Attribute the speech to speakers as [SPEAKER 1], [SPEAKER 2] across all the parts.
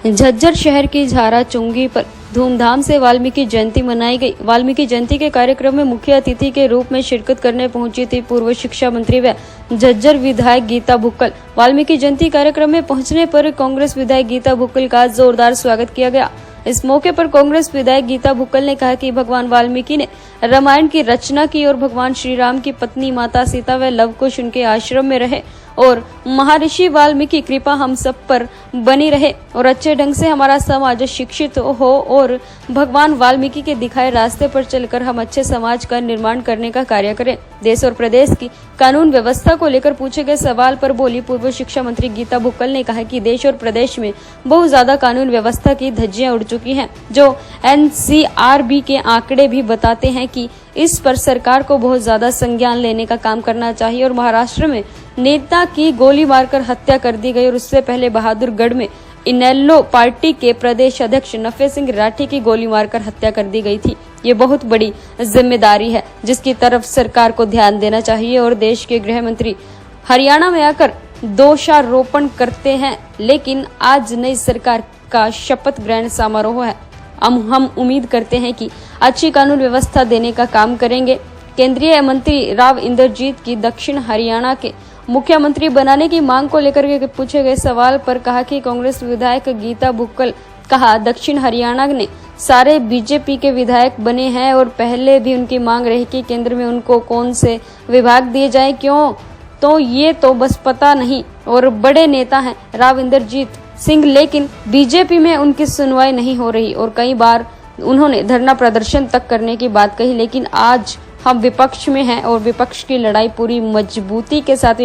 [SPEAKER 1] झज्जर शहर की झारा चुंगी पर धूमधाम से वाल्मीकि जयंती मनाई गई। वाल्मीकि जयंती के कार्यक्रम में मुख्य अतिथि के रूप में शिरकत करने पहुंची थी पूर्व शिक्षा मंत्री व झज्जर विधायक गीता बुक्कल। वाल्मीकि जयंती कार्यक्रम में पहुंचने पर कांग्रेस विधायक गीता बुक्कल का जोरदार स्वागत किया गया। इस मौके पर कांग्रेस विधायक गीता बुक्कल ने कहा कि भगवान वाल्मीकि ने रामायण की रचना की और भगवान श्री राम की पत्नी माता सीता व लव कुश उनके आश्रम में रहे और महर्षि वाल्मीकि कृपा हम सब पर बनी रहे और अच्छे ढंग से हमारा समाज शिक्षित हो और भगवान वाल्मीकि के दिखाए रास्ते पर चलकर हम अच्छे समाज का निर्माण करने का कार्य करें। देश और प्रदेश की कानून व्यवस्था को लेकर पूछे गए सवाल पर बोली पूर्व शिक्षा मंत्री गीता बुक्कल ने कहा कि देश और प्रदेश में बहुत ज्यादा कानून व्यवस्था की धज्जियां उड़ चुकी हैं, जो NCRB के आंकड़े भी बताते हैं कि इस पर सरकार को बहुत ज्यादा संज्ञान लेने का काम करना चाहिए। और महाराष्ट्र में नेता की गोली मारकर हत्या कर दी गई और उससे पहले बहादुरगढ़ में इनेलो पार्टी के प्रदेश अध्यक्ष नफे सिंह राठी की गोली मारकर हत्या कर दी गई थी। ये बहुत बड़ी जिम्मेदारी है जिसकी तरफ सरकार को ध्यान देना चाहिए। और देश के गृह मंत्री हरियाणा में आकर दोषारोपण करते हैं, लेकिन आज नई सरकार का शपथ ग्रहण समारोह है। हम उम्मीद करते हैं कि अच्छी कानून व्यवस्था देने का काम करेंगे। केंद्रीय मंत्री राव इंद्रजीत की दक्षिण हरियाणा के मुख्यमंत्री बनाने की मांग को लेकर के पूछे गए सवाल पर कहा कि कांग्रेस विधायक गीता बुक्कल कहा दक्षिण हरियाणा ने सारे बीजेपी के विधायक बने हैं और पहले भी उनकी मांग रही कि केंद्र में उनको कौन से विभाग दिए जाए, क्यों तो ये तो बस पता नहीं। और बड़े नेता हैं राव इंद्रजीत सिंह, लेकिन बीजेपी में उनकी सुनवाई नहीं हो रही और कई बार उन्होंने धरना प्रदर्शन तक करने की बात कही। लेकिन आज हम विपक्ष में हैं और विपक्ष की लड़ाई पूरी मजबूती के साथ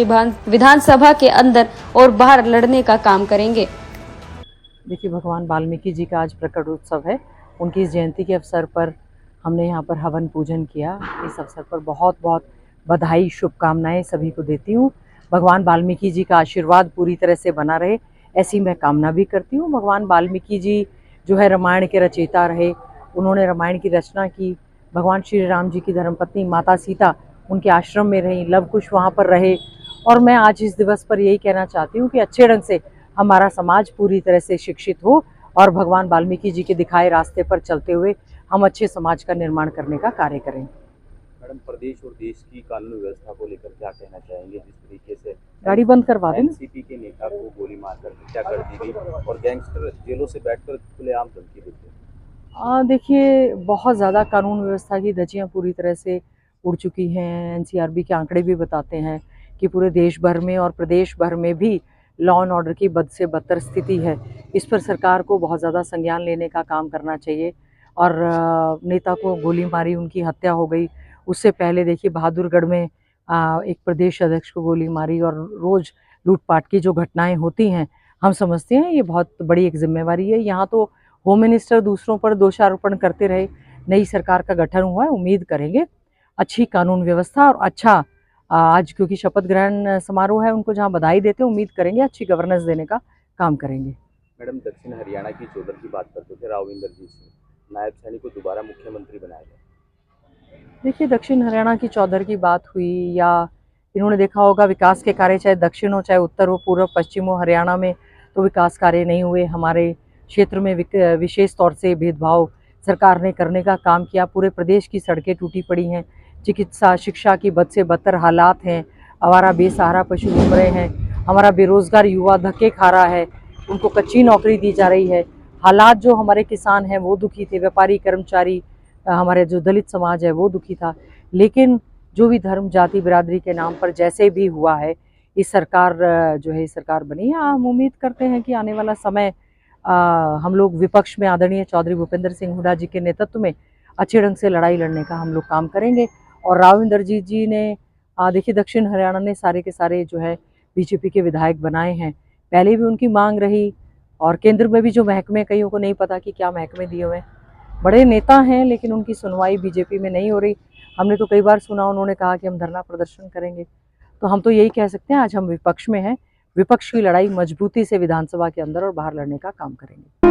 [SPEAKER 1] विधानसभा के अंदर और बाहर लड़ने का काम करेंगे।
[SPEAKER 2] देखिए, भगवान वाल्मीकि जी का आज प्रकट उत्सव है। उनकी इस जयंती के अवसर पर हमने यहाँ पर हवन पूजन किया। इस अवसर पर बहुत बहुत बधाई, शुभकामनाएं सभी को देती हूँ। भगवान वाल्मीकि जी का आशीर्वाद पूरी तरह से बना रहे, ऐसी मैं कामना भी करती हूँ। भगवान वाल्मीकि जी जो है रामायण के रचयिता रहे, उन्होंने रामायण की रचना की। भगवान श्री राम जी की धर्मपत्नी माता सीता उनके आश्रम में रहीं, लव कुश वहाँ पर रहे। और मैं आज इस दिवस पर यही कहना चाहती हूँ कि अच्छे ढंग से हमारा समाज पूरी तरह से शिक्षित हो और भगवान वाल्मीकि जी के दिखाए रास्ते पर चलते हुए हम अच्छे समाज का निर्माण करने का कार्य करें।
[SPEAKER 3] मैडम, प्रदेश और देश की कानून व्यवस्था को लेकर क्या कहना चाहेंगे? जिस तरीके से
[SPEAKER 2] गाड़ी बंद करवा दें।
[SPEAKER 3] NCP के नेता को गोली मारकर हत्या कर दी गई और गैंगस्टर जेलों से बैठकर खुलेआम धमकी देते हैं।
[SPEAKER 2] देखिए, बहुत ज़्यादा कानून व्यवस्था की धज्जियाँ पूरी तरह से उड़ चुकी हैं। NCRB के आंकड़े भी बताते हैं कि पूरे देश भर में और प्रदेश भर में भी लॉ एंड ऑर्डर की बद से बदतर स्थिति है। इस पर सरकार को बहुत ज़्यादा संज्ञान लेने का काम करना चाहिए। और नेता को गोली मारी, उनकी हत्या हो गई। उससे पहले देखिए बहादुरगढ़ में एक प्रदेश अध्यक्ष को गोली मारी और रोज़ लूटपाट की जो घटनाएं होती हैं, हम समझते हैं ये बहुत बड़ी एक जिम्मेवारी है। यहाँ तो होम मिनिस्टर दूसरों पर दोषारोपण करते रहे। नई सरकार का गठन हुआ है, उम्मीद करेंगे अच्छी कानून व्यवस्था और अच्छा आज क्योंकि शपथ ग्रहण समारोह है, उनको जहां बधाई देते हैं, उम्मीद करेंगे अच्छी गवर्नेंस देने का काम करेंगे।
[SPEAKER 3] मैडम, दक्षिण हरियाणा की चौधर की बात करते थे राव इंद्रजीत सिंह, नायब सैनी को दोबारा मुख्यमंत्री बनाया गया।
[SPEAKER 2] देखिए, दक्षिण हरियाणा की चौधर की बात हुई या इन्होंने देखा होगा विकास के कार्य चाहे दक्षिण हो, चाहे उत्तर हो, पूर्व पश्चिम हो, हरियाणा में तो विकास कार्य नहीं हुए। हमारे क्षेत्र में विशेष तौर से भेदभाव सरकार ने करने का काम किया। पूरे प्रदेश की सड़कें टूटी पड़ी हैं, चिकित्सा शिक्षा की बद से बदतर हालात हैं, आवारा बेसहारा पशु घूम रहे हैं, हमारा बेरोजगार युवा धक्के खा रहा है, उनको कच्ची नौकरी दी जा रही है। हालात जो हमारे किसान हैं वो दुखी थे, व्यापारी कर्मचारी, हमारे जो दलित समाज है वो दुखी था। लेकिन जो भी धर्म जाति बिरादरी के नाम पर जैसे भी हुआ है, इस सरकार जो है सरकार बनी है। हम उम्मीद करते हैं कि आने वाला समय हम लोग विपक्ष में आदरणीय चौधरी भूपेंद्र सिंह हुड्डा जी के नेतृत्व में अच्छे ढंग से लड़ाई लड़ने का हम लोग काम करेंगे। और राव इंद्रजीत जी ने देखिए दक्षिण हरियाणा ने सारे के सारे जो है बीजेपी के विधायक बनाए हैं। पहले भी उनकी मांग रही और केंद्र में भी जो महकमे, कईयों को नहीं पता कि क्या महकमे दिए हुए हैं, बड़े नेता हैं लेकिन उनकी सुनवाई बीजेपी में नहीं हो रही। हमने तो कई बार सुना उन्होंने कहा कि हम धरना प्रदर्शन करेंगे। तो हम तो यही कह सकते हैं आज हम विपक्ष में हैं। विपक्ष की लड़ाई मजबूती से विधानसभा के अंदर और बाहर लड़ने का काम करेंगे।